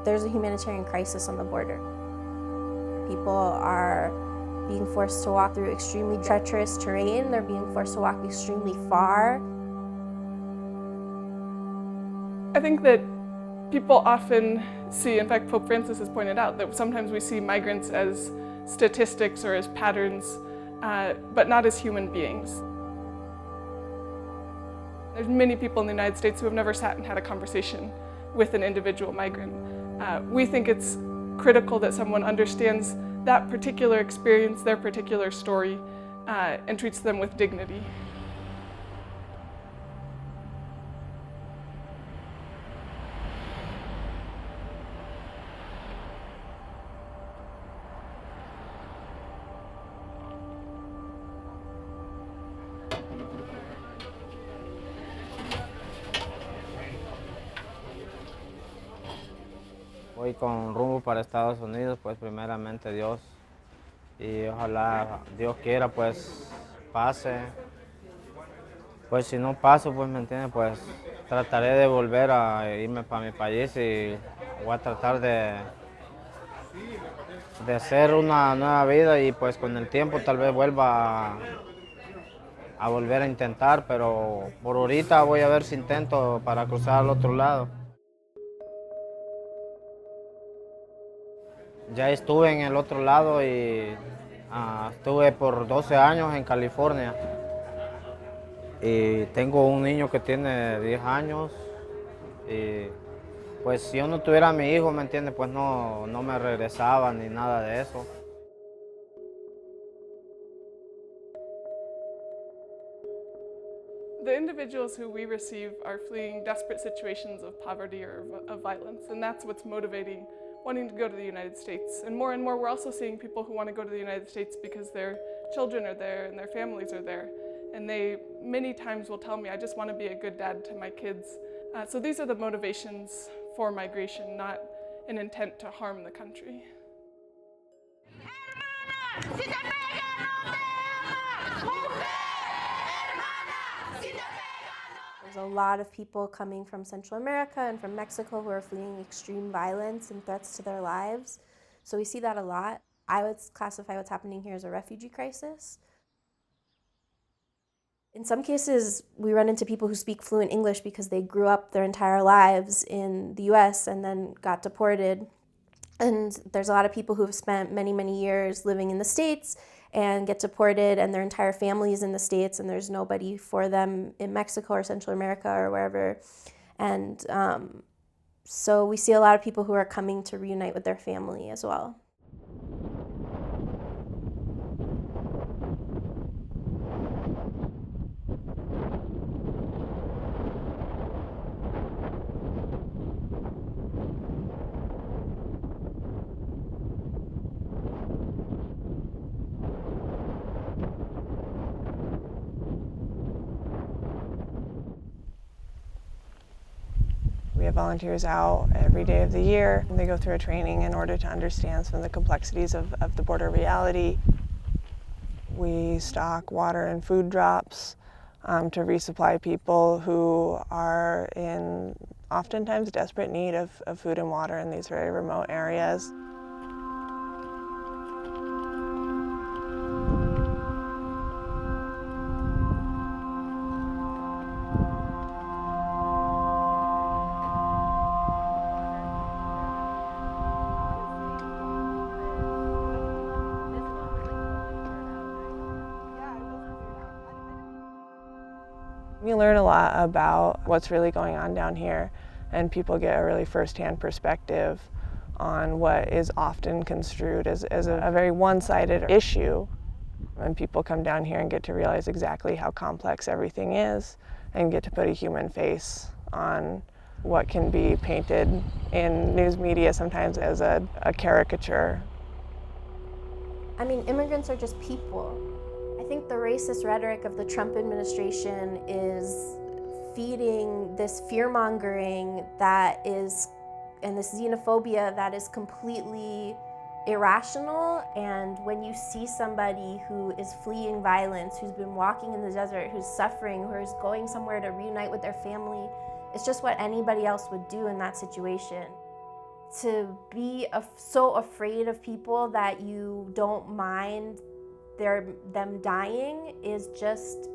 There's a humanitarian crisis on the border. People are being forced to walk through extremely treacherous terrain. They're being forced to walk extremely far. I think that people often see, in fact, Pope Francis has pointed out, that sometimes we see migrants as statistics or as patterns, but not as human beings. There's many people in the United States who have never sat and had a conversation with an individual migrant. We think it's critical that someone understands that particular experience, their particular story, and treats them with dignity. Voy con rumbo para Estados Unidos, pues primeramente Dios, y ojalá Dios quiera pues pase. Pues si no paso, pues me entiende, pues trataré de volver a irme para mi país y voy a tratar de hacer una nueva vida y pues con el tiempo tal vez vuelva a volver a intentar, pero por ahorita voy a ver si intento para cruzar al otro lado. Ya estuve en el otro lado y estuve por 12 años en California. Y tengo un niño que tiene 10 años. Y pues si yo no tuviera a mi hijo, ¿me entiende? Pues no me regresaba ni nada de eso. The individuals who we receive are fleeing desperate situations of poverty or of violence, and that's what's motivating wanting to go to the United States. And more, we're also seeing people who want to go to the United States because their children are there and their families are there. And they many times will tell me, I just want to be a good dad to my kids. So these are the motivations for migration, not an intent to harm the country. There's a lot of people coming from Central America and from Mexico who are fleeing extreme violence and threats to their lives. So we see that a lot. I would classify what's happening here as a refugee crisis. In some cases, we run into people who speak fluent English because they grew up their entire lives in the US and then got deported. And there's a lot of people who have spent many, many years living in the States and get deported and their entire family is in the States and there's nobody for them in Mexico or Central America or wherever. And so we see a lot of people who are coming to reunite with their family as well. We have volunteers out every day of the year. They go through a training in order to understand some of the complexities of the border reality. We stock water and food drops to resupply people who are in oftentimes desperate need of food and water in these very remote areas. We learn a lot about what's really going on down here, and people get a really first-hand perspective on what is often construed as a very one-sided issue. And people come down here and get to realize exactly how complex everything is and get to put a human face on what can be painted in news media sometimes as a caricature. I mean, immigrants are just people. I think the racist rhetoric of the Trump administration is feeding this fear-mongering that is, and this xenophobia that is completely irrational. And when you see somebody who is fleeing violence, who's been walking in the desert, who's suffering, who's going somewhere to reunite with their family, it's just what anybody else would do in that situation. to be so afraid of people that you don't mind them dying is just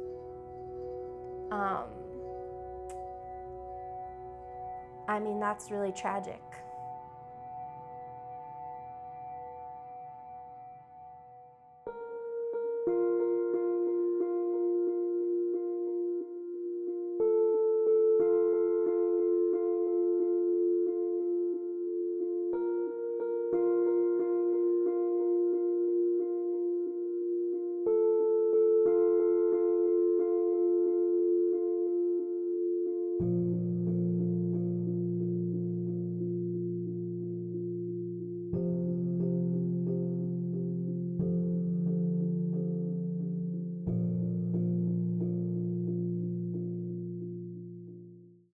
I mean, that's really tragic.